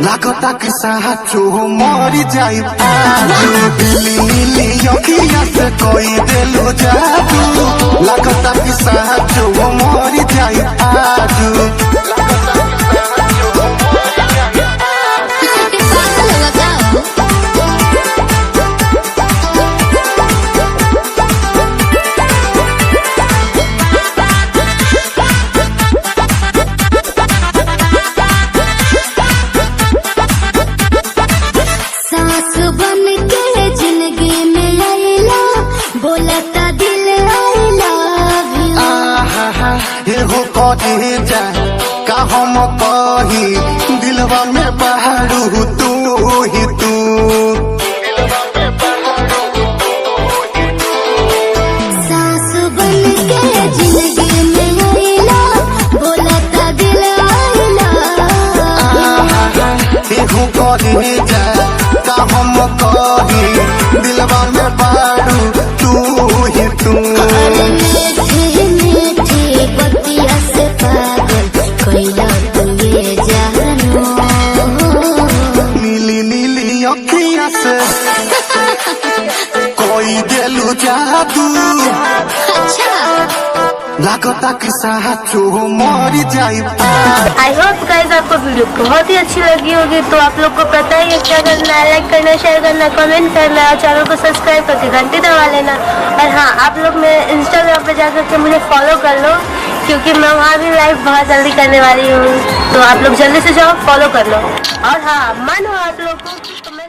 लागता कि साचो मरी जाई आजू नीली नीली अखिया से कोई दिलो जादू लागता कि साचो मरी जाई आजू हो कहे जा का हम कही दिलवा में बहारू तू ही तू सास बन के जिंदगी में आइला बोलता दिल आइला हो कहे जा का हम कही दिलवा में बहारू तू ही तू अखिया से कोई दिलु जादू लागता कि साचो मरी जाई। आई होप गाइस आपको वीडियो बहुत ही अच्छी लगी होगी। तो आप लोग को पता ही है क्या करना है, लाइक करना, शेयर करना, कमेंट करना और चैनल को सब्सक्राइब करके घंटी दबा लेना। और हाँ, आप लोग मेरे इंस्टाग्राम पे जाकर के मुझे फॉलो कर लो, क्योंकि मैं वहाँ भी लाइव बहुत जल्दी करने वाली हूँ। तो आप लोग जल्दी से जाओ, फॉलो कर लो। और हाँ, मन हो आप लोग को तो मैं